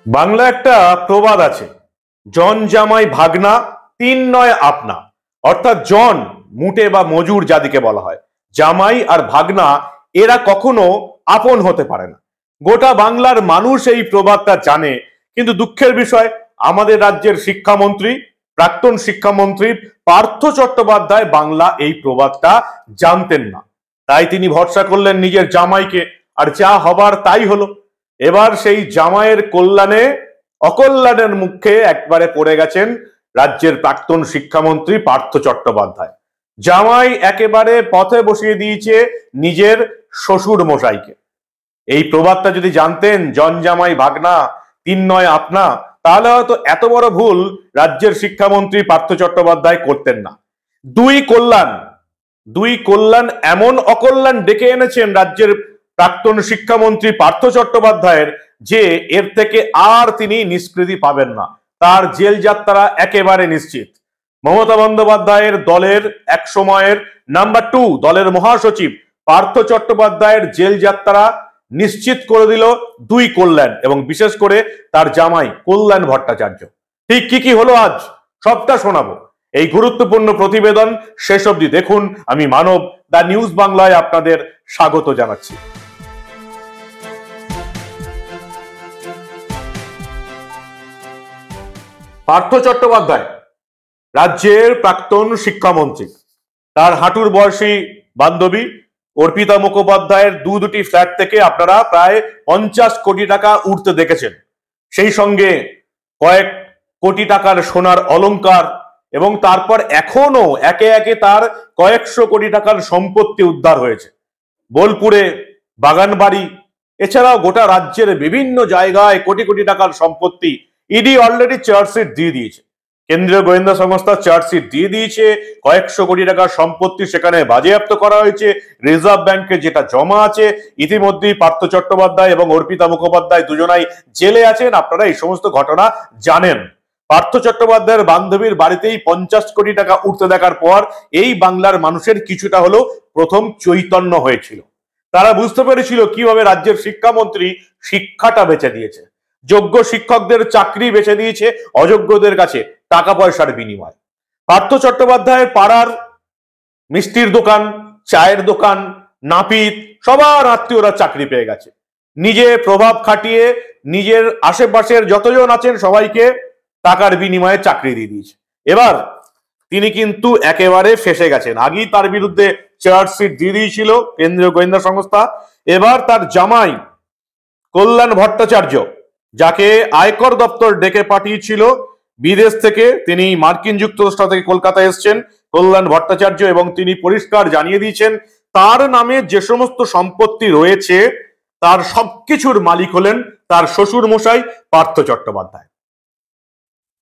বাংলা একটা প্রবাদ আছে, জন জামাই ভাগনা তিন নয় আপনা। অর্থাৎ জন মুটে বা মজুর যাদিকে বলা হয়, জামাই আর ভাগনা এরা কখনো আপন হতে পারে না। গোটা বাংলার মানুষ এই প্রবাদটা জানে, কিন্তু দুঃখের বিষয় আমাদের রাজ্যের শিক্ষামন্ত্রী, প্রাক্তন শিক্ষামন্ত্রী পার্থ চট্টোপাধ্যায় বাংলা এই প্রবাদটা জানতেন না। তাই তিনি ভরসা করলেন নিজের জামাইকে, আর যা হবার তাই হলো। এবার সেই জামাইয়ের কল্যাণে অকল্যাণের মুখে একবারে পড়ে গেছেন রাজ্যের প্রাক্তন শিক্ষামন্ত্রী পার্থ চট্টোপাধ্যায়। জামাই একেবারে পথে বসিয়ে দিয়েছে নিজের শ্বশুর মশাইকে। এই প্রবাদটা যদি জানতেন, জন জামাই ভাগনা তিন নয় আপনা, তাহলে হয়তো এত বড় ভুল রাজ্যের শিক্ষামন্ত্রী পার্থ চট্টোপাধ্যায় করতেন না। দুই কল্যাণ এমন অকল্যাণ ডেকে এনেছেন রাজ্যের প্রাক্তন শিক্ষামন্ত্রী পার্থ চট্টোপাধ্যায়ের, যে এর থেকে আর তিনি নিষ্কৃতি পাবেন না। তার জেল যাত্রা একেবারে নিশ্চিত। মমতা বন্দ্যোপাধ্যায়ের দলের এক সময়ের নাম্বার 2 দলের মহাসচিব পার্থ চট্টোপাধ্যায়ের জেল যাত্রা নিশ্চিত করে দিল দুই কল্যাণ, এবং বিশেষ করে তার জামাই কল্যাণ ভট্টাচার্য। ঠিক কি কি হলো আজ সবটা শোনাবো। এই গুরুত্বপূর্ণ প্রতিবেদন শেষ অবধি দেখুন। আমি মানব, দা নিউজ বাংলায় আপনাদের স্বাগত জানাচ্ছি। পার্থ চট্টোপাধ্যায় রাজ্যের প্রাক্তন শিক্ষামন্ত্রী। তার হাঁটুর বয়সী বান্ধবী অর্পিতা মুখোপাধ্যায়ের দুটি ফ্ল্যাট থেকে আপনারা প্রায় 50 কোটি টাকা উঠতে দেখেছেন। সেই সঙ্গে কয়েক কোটি টাকার সোনার অলংকার, এবং তারপর এখনো একে একে তার কয়েকশো কোটি টাকার সম্পত্তি উদ্ধার হয়েছে। বোলপুরে বাগানবাড়ি, এছাড়াও গোটা রাজ্যের বিভিন্ন জায়গায় কোটি কোটি টাকার সম্পত্তি ইডি অলরেডি চার্জশিট দিয়ে দিয়েছে। কেন্দ্রীয় গোয়েন্দা সংস্থা চার্জশিট দিয়ে দিয়েছে। কয়েকশো কোটি টাকার সম্পত্তি সেখানে বাজেয়াপ্ত করা হয়েছে। রিজার্ভ ব্যাংকে যেটা জমা আছে, ইতিমধ্যেই পার্থ চট্টোপাধ্যায় এবং অর্পিতা মুখোপাধ্যায় দুজনাই জেলে আছেন। আপনারা এই সমস্ত ঘটনা জানেন। পার্থ চট্টোপাধ্যায়ের বান্ধবীর বাড়িতেই 50 কোটি টাকা উঠতে দেখার পর এই বাংলার মানুষের কিছুটা হলো প্রথম চৈতন্য হয়েছিল। তারা বুঝতে পেরেছিল কিভাবে রাজ্যের শিক্ষামন্ত্রী শিক্ষাটা বেচে দিয়েছে, যোগ্য শিক্ষকদের চাকরি বেছে দিয়েছে অযোগ্যদের কাছে টাকা পয়সার বিনিময়। পার্থ চট্টোপাধ্যায়ের পাড়ার মিষ্টির দোকান, চায়ের দোকান, নাপিত সবার আত্মীয়রা চাকরি পেয়ে গেছে। নিজে প্রভাব খাটিয়ে নিজের আশেপাশের যতজন আছেন সবাইকে টাকার বিনিময়ে চাকরি দিয়ে দিয়েছে। এবার তিনি কিন্তু একেবারে ফেসে গেছেন। আগেই তার বিরুদ্ধে চার্জশিট দিয়ে দিয়েছিল কেন্দ্রীয় গোয়েন্দা সংস্থা। এবার তার জামাই কল্যাণ ভট্টাচার্য, যাকে আয়কর দপ্তর ডেকে পাঠিয়েছিল বিদেশ থেকে, তিনি মার্কিন যুক্তরাষ্ট্র থেকে কলকাতায় এসেছেন কল্যাণ ভট্টাচার্য, এবং তিনি পরিষ্কার জানিয়ে দিয়েছেন তার নামে যে সমস্ত সম্পত্তি রয়েছে তার সবকিছুর মালিক হলেন তার শ্বশুর মশাই পার্থ চট্টোপাধ্যায়।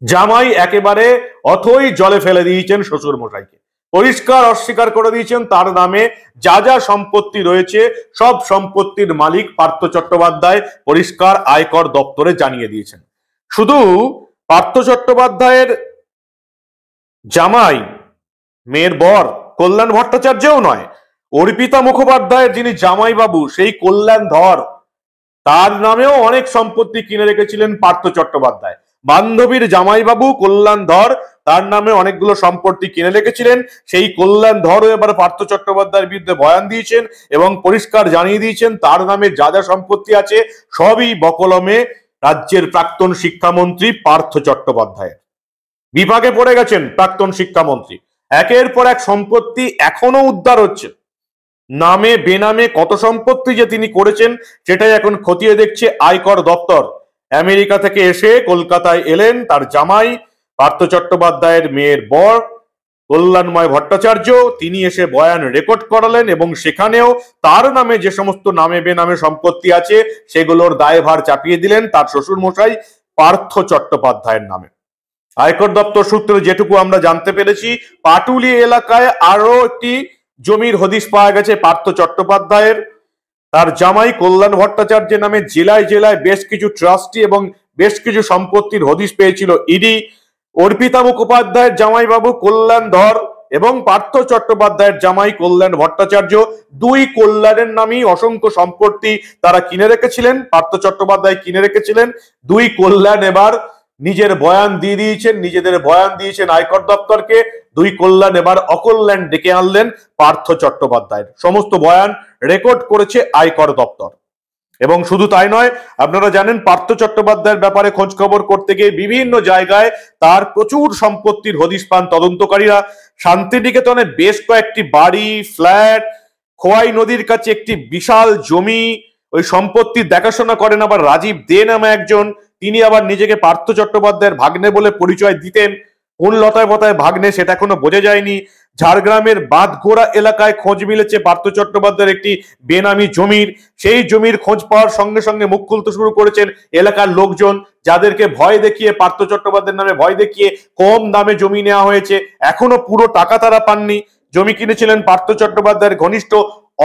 জামাই একেবারে অথই জলে ফেলে দিয়েছেন শ্বশুর মশাইকে, পরিষ্কার অস্বীকার করে দিয়েছেন তার নামে যা যা সম্পত্তি রয়েছে সব সম্পত্তির মালিক পার্থ চট্টোপাধ্যায়, পরিষ্কার আয়কর দপ্তরে জানিয়ে দিয়েছেন। শুধু পার্থ চট্টোপাধ্যায়ের জামাই মেয়ের বর কল্যাণ ভট্টাচার্যও নয়, অর্পিতা মুখোপাধ্যায়ের যিনি জামাইবাবু সেই কল্যাণ ধর, তার নামেও অনেক সম্পত্তি কিনে রেখেছিলেন পার্থ চট্টোপাধ্যায়। বান্ধবীর জামাইবাবু কল্যাণ ধর, তার নামে অনেকগুলো সম্পত্তি কিনে রেখেছিলেন। সেই কল্যাণ ধরও এবার পার্থ চট্টোপাধ্যায়ের বিরুদ্ধে বয়ান দিয়েছেন এবং পরিষ্কার জানিয়ে দিয়েছেন তার নামে যা যা সম্পত্তি আছে সবই বকলমে রাজ্যের প্রাক্তন শিক্ষামন্ত্রী পার্থ চট্টোপাধ্যায়। বিপাকে পড়ে গেছেন প্রাক্তন শিক্ষামন্ত্রী। একের পর এক সম্পত্তি এখনো উদ্ধার হচ্ছে। নামে বেনামে কত সম্পত্তি যে তিনি করেছেন সেটাই এখন খতিয়ে দেখছে আয়কর দপ্তর। আমেরিকা থেকে এসে কলকাতায় এলেন তার জামাই পার্থ চট্টোপাধ্যায়ের মেয়ের বর কল্যাণময় ভট্টাচার্য। তিনি এসে বয়ান রেকর্ড করালেন এবং সেখানেও তার নামে যে সমস্ত নামে বেনামে সম্পত্তি আছে সেগুলোর দায়ভার চাপিয়ে দিলেন তার শ্বশুর মশাই পার্থ চট্টোপাধ্যায়ের নামে। আয়কর দপ্তর সূত্রে যেটুকু আমরা জানতে পেরেছি, পাটুলি এলাকায় আরো একটি জমির হদিশ পাওয়া গেছে পার্থ চট্টোপাধ্যায়ের। তার জামাই কল্যাণ ভট্টাচার্যের নামে জেলায় জেলায় বেশ কিছু ট্রাস্টি এবং বেশ কিছু সম্পত্তির হদিশ পেয়েছিল ইডি। অর্পিতা মুখোপাধ্যায়ের জামাইবাবু কল্যাণ ধর এবং পার্থ চট্টোপাধ্যায়ের জামাই কল্যাণ ভট্টাচার্য, দুই কল্যাণের নামেই অসংখ্য সম্পত্তি তারা কিনে রেখেছিলেন, পার্থ চট্টোপাধ্যায় কিনে রেখেছিলেন। দুই কল্যাণ এবার নিজের বয়ান দিয়ে দিয়েছেন, নিজেদের বয়ান দিয়েছেন আয়কর দপ্তরকে। দুই কল্যাণ এবার অকল্যাণ ডেকে আনলেন পার্থ চট্টোপাধ্যায়ের। সমস্ত বয়ান রেকর্ড করেছে আয়কর দপ্তর। এবং শুধু তাই নয়, আপনারা জানেন পার্থ চট্টোপাধ্যায়ের ব্যাপারে খোঁজ খবর করতে গিয়ে বিভিন্ন জায়গায় তার প্রচুর সম্পত্তির হদিশ পান তদন্তকারীরা। শান্তিনিকেতনে বেশ কয়েকটি বাড়ি, ফ্ল্যাট, খোয়াই নদীর কাছে একটি বিশাল জমি, ওই সম্পত্তির দেখাশোনা করেন আবার রাজীব দে নামে একজন। তিনি আবার নিজেকে পার্থ চট্টোপাধ্যায়ের ভাগ্নে বলে পরিচয় দিতেন। কোন লতায় পতায় ভাগ্নে সেটা এখনো বোঝা যায়নি। ঝাড়গ্রামের বাঁধগোড়া এলাকায় খোঁজ মিলেছে পার্থ চট্টোপাধ্যায়ের একটি বেনামি জমির। সেই জমির খোঁজ পাওয়ার সঙ্গে সঙ্গে মুখ খুলতে শুরু করেছেন এলাকার লোকজন, যাদেরকে ভয় দেখিয়ে, পার্থ চট্টোপাধ্যায়ের নামে ভয় দেখিয়ে কম দামে জমি নেওয়া হয়েছে। এখনো পুরো টাকা তারা পাননি। জমি কিনেছিলেন পার্থ চট্টোপাধ্যায়ের ঘনিষ্ঠ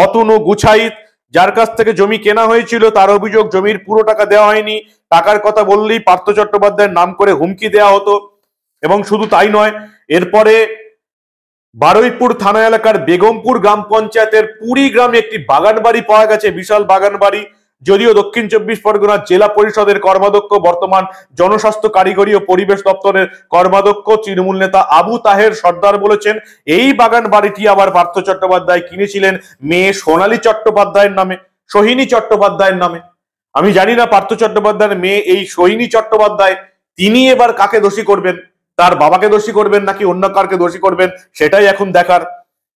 অতনু গুছাইত, যার কাছ থেকে জমি কেনা হয়েছিল। তার অভিযোগ জমির পুরো টাকা দেওয়া হয়নি, টাকার কথা বললেই পার্থ চট্টোপাধ্যায়ের নাম করে হুমকি দেওয়া হতো। এবং শুধু তাই নয়, এরপরে বারুইপুর থানা এলাকার বেগমপুর গ্রাম পঞ্চায়েতের পুরী গ্রামে একটি বাগান বাড়ি পাওয়া গেছে, বিশাল বাগান বাড়ি। যদিও দক্ষিণ চব্বিশ পরগনা জেলা পরিষদের কর্মাধ্যক্ষ, বর্তমান জনস্বাস্থ্য কারিগরি ও পরিবেশ দপ্তরের কর্মাধ্যক্ষ তৃণমূল নেতা আবু তাহের সর্দার বলেছেন, এই বাগান বাড়িটি আবার পার্থ চট্টোপাধ্যায় কিনেছিলেন মেয়ে সোনালী চট্টোপাধ্যায়ের নামে, সোহিনী চট্টোপাধ্যায়ের নামে। আমি জানি না পার্থ চট্টোপাধ্যায়ের মেয়ে এই সোহিনী চট্টোপাধ্যায় তিনি এবার কাকে দোষী করবেন, তার বাবাকে দোষী করবেন নাকি অন্য কারকে দোষী করবেন, সেটাই এখন দেখার।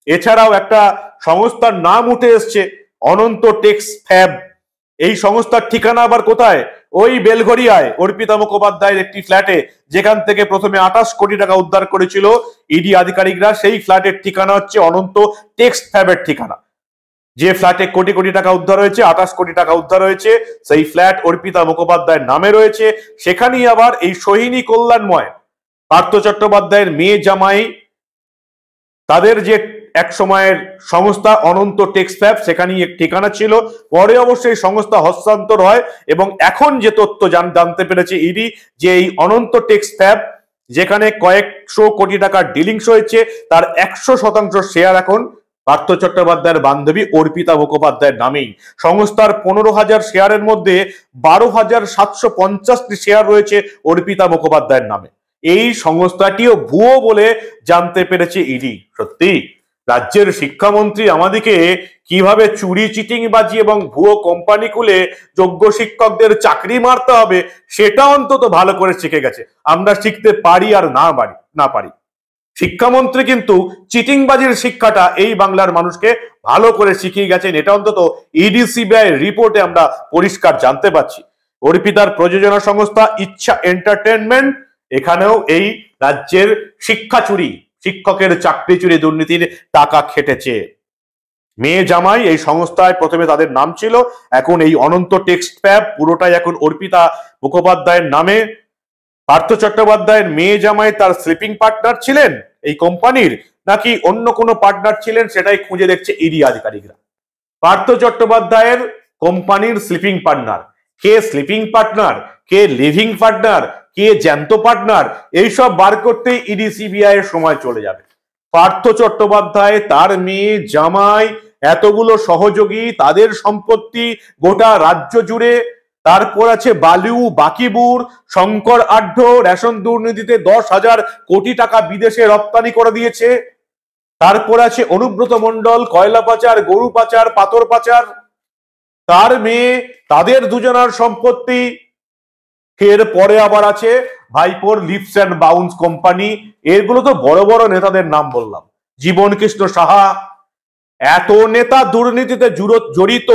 এছাড়াও একটা সংস্থার নাম উঠে এসছে, অনন্ত টেক্স ফ্যাব। এই সংস্থার ঠিকানা আবার কোথায়? ওই বেলঘরিয়ায় অর্পিতা মুখোপাধ্যায়ের একটি ফ্ল্যাটে, যেখান থেকে প্রথমে 28 কোটি টাকা উদ্ধার করেছিল ইডি আধিকারিকরা। সেই ফ্ল্যাটের ঠিকানা হচ্ছে অনন্ত টেক্স ফ্যাবের ঠিকানা। যে ফ্ল্যাটে কোটি কোটি টাকা উদ্ধার হয়েছে, 28 কোটি টাকা উদ্ধার হয়েছে, সেই ফ্ল্যাট অর্পিতা মুখোপাধ্যায়ের নামে রয়েছে। সেখানেই আবার এই সোহিনী কল্যাণময় পার্থ চট্টোপাধ্যায়ের মেয়ে জামাই, তাদের যে এক সময়ের সংস্থা অনন্ত টেক্স ফ্যাব, সেখানেই এক ঠিকানা ছিল। পরে অবশ্যই সংস্থা হস্তান্তর হয় এবং এখন যে তথ্য জানতে পেরেছে ইডি, যে এই অনন্ত টেক্স ফ্যাব, যেখানে কয়েকশো কোটি টাকার ডিলিংস হয়েছে, তার 100% শেয়ার এখন পার্থ চট্টোপাধ্যায়ের বান্ধবী অর্পিতা মুখোপাধ্যায়ের নামেই। সংস্থার 15,000 শেয়ারের মধ্যে 12,750টি শেয়ার রয়েছে অর্পিতা মুখোপাধ্যায়ের নামে। এই সংস্থাটিও ভুয়ো বলে জানতে পেরেছে ইডি। সত্যি রাজ্যের শিক্ষামন্ত্রী আমাদেরকে কিভাবে চুরি, চিটিংবাজি এবং ভুয়ো কোম্পানি খুলে যোগ্য শিক্ষকদের চাকরি মারতে হবে সেটা অন্তত ভালো করে শিখে গেছে। আমরা শিখতে পারি আর না পারি, শিক্ষামন্ত্রী কিন্তু চিটিংবাজির শিক্ষাটা এই বাংলার মানুষকে ভালো করে শিখিয়ে গেছেন। এটা অন্তত ইডি সিবিআই রিপোর্টে আমরা পরিষ্কার জানতে পারছি। অর্পিতার প্রযোজনা সংস্থা ইচ্ছা এন্টারটেনমেন্ট, এখানেও এই রাজ্যের শিক্ষা চুরি, শিক্ষকের চাকরি চুরি, দুর্নীতির টাকা খেটেছে। মেয়ে জামাই এই সংস্থায় প্রথমে তাদের নাম ছিল, এখন এই অনন্ত টেক্সট ফ্যাব পুরোটাই এখন অর্পিতা মুখোপাধ্যায়ের নামে। পার্থ চট্টোপাধ্যায়ের মেয়ে জামাই তার স্লিপিং পার্টনার ছিলেন এই কোম্পানির, নাকি অন্য কোনো পার্টনার ছিলেন, সেটাই খুঁজে দেখছে ইডি আধিকারিকরা। পার্থ চট্টোপাধ্যায়ের কোম্পানির স্লিপিং পার্টনার কে, স্লিপিং পার্টনার কে, লিভিং পার্টনার কে, জ্যান্ত পার্টনার, এইসব বার করতে ইডি সিবিআই এর সময় চলে যাবে। পার্থ চট্টোপাধ্যায়, তার মেয়ে জামাই, এতগুলো সহযোগী, তাদের সম্পত্তি গোটা রাজ্য জুড়ে। তারপর আছে বালু, বাকিবুর, শঙ্কর আঢ্য রেশন দুর্নীতিতে 10,000 কোটি টাকা বিদেশে রপ্তানি করে দিয়েছে। তারপর আছে অনুব্রত মণ্ডল, কয়লা পাচার, গরু পাচার, পাথর পাচার, তার মেয়ে, তাদের দুজনার সম্পত্তি। এর পরে আবার আছে ভাইপোর লিপস অ্যান্ড বাউন্স কোম্পানি। এগুলো তো বড় বড় নেতাদের নাম বললাম, জীবন কৃষ্ণ সাহা। এত নেতা দুর্নীতিতে জড়িত,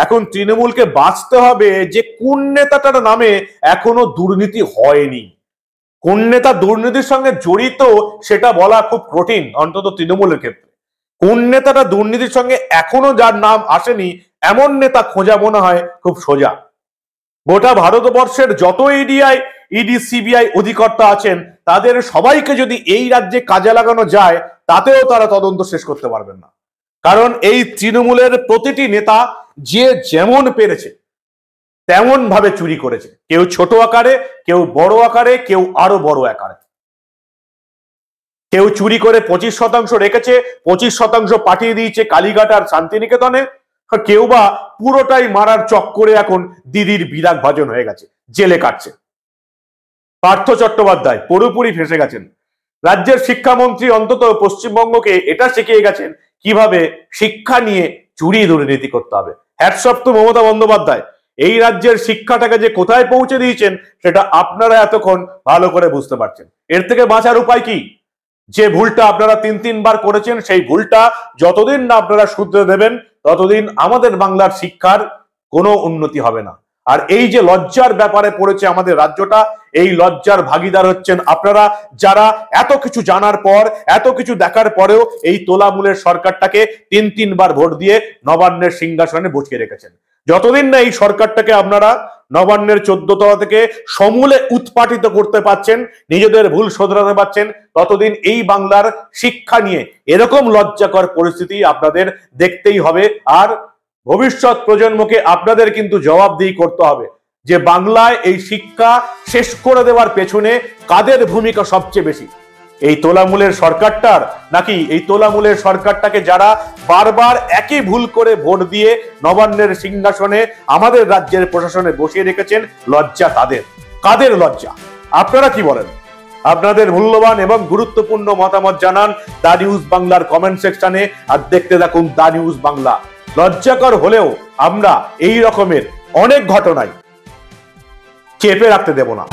এখন তৃণমূলকে বাঁচতে হবে যে কোন নেতাটার নামে এখনো দুর্নীতি হয়নি। কোন নেতা দুর্নীতির সঙ্গে জড়িত সেটা বলা খুব কঠিন, অন্তত তৃণমূলের ক্ষেত্রে। কোন নেতাটা দুর্নীতির সঙ্গে এখনো যার নাম আসেনি, এমন নেতা খোঁজা মনে হয় খুব সোজা। গোটা ভারতবর্ষের যত ইডি সিবিআই অধিকর্তা আছেন, তাদের সবাইকে যদি এই রাজ্যে কাজে লাগানো যায়, তাতেও তারা তদন্ত শেষ করতে পারবেন না। কারণ এই তৃণমূলের প্রতিটি নেতা যে যেমন পেরেছে তেমন ভাবে চুরি করেছে, কেউ ছোট আকারে, কেউ বড় আকারে, কেউ আরো বড় আকারে। কেউ চুরি করে 25% রেখেছে, 25% পাঠিয়ে দিয়েছে কালীঘাট আর শান্তিনিকেতনে, কেউ বা পুরোটাই মারার চক্করে এখন দিদির বিরাগ ভাজন হয়ে গেছে, জেলে কাটছে। পার্থ চট্টোপাধ্যায় পুরোপুরি ফেসে গেছেন। রাজ্যের শিক্ষামন্ত্রী অন্তত পশ্চিমবঙ্গকে এটা শিখিয়ে গেছেন কিভাবে শিক্ষা নিয়ে চুরি দুর্নীতি করতে হবে। Hats off to Mamata Bandyopadhyay. এই রাজ্যের শিক্ষাটাকে যে কোথায় পৌঁছে দিয়েছেন সেটা আপনারা এতক্ষণ ভালো করে বুঝতে পারছেন। এর থেকে বাঁচার উপায় কি? যে ভুলটা আপনারা তিনবার করেছেন সেই ভুলটা যতদিন না আপনারা শুধরে দেবেন ততদিন আমাদের বাংলার শিক্ষার কোনো উন্নতি হবে না। আর এই যে লজ্জার ব্যাপারে পড়েছে আমাদের রাজ্যটা, এই লজ্জার ভাগিদার হচ্ছেন আপনারা, যারা এত কিছু জানার পর, এত কিছু দেখার পরেও এই তোলামূলের সরকারটাকে তিনবার ভোট দিয়ে নবান্নের সিংহাসনে বসিয়ে রেখেছেন। যতদিন না এই সরকারটাকে আপনারা নবান্নের 14 তলা থেকে সমূলে উৎপাটিত করতে পারছেন, নিজেদের ভুল শোধরাতে পারছেন, ততদিন এই বাংলার শিক্ষা নিয়ে এরকম লজ্জাকর পরিস্থিতি আপনাদের দেখতেই হবে। আর ভবিষ্যৎ প্রজন্মকে আপনাদের কিন্তু জবাবদিহি করতে হবে যে বাংলায় এই শিক্ষা শেষ করে দেওয়ার পেছনে কাদের ভূমিকা সবচেয়ে বেশি, এই তোলামূলের সরকারটার, নাকি এই তোলামূলের সরকারটাকে যারা বারবার একই ভুল করে ভোট দিয়ে নবান্নের সিংহাসনে আমাদের রাজ্যের প্রশাসনে বসিয়ে রেখেছেন। লজ্জা তাদের, কাদের লজ্জা? আপনারা কি বলেন? আপনাদের মূল্যবান এবং গুরুত্বপূর্ণ মতামত জানান দা নিউজ বাংলার কমেন্ট সেকশনে। আর দেখতে থাকুন দা নিউজ বাংলা। লজ্জাকর হলেও আমরা এই রকমের অনেক ঘটনায় চেপে রাখতে দেব না।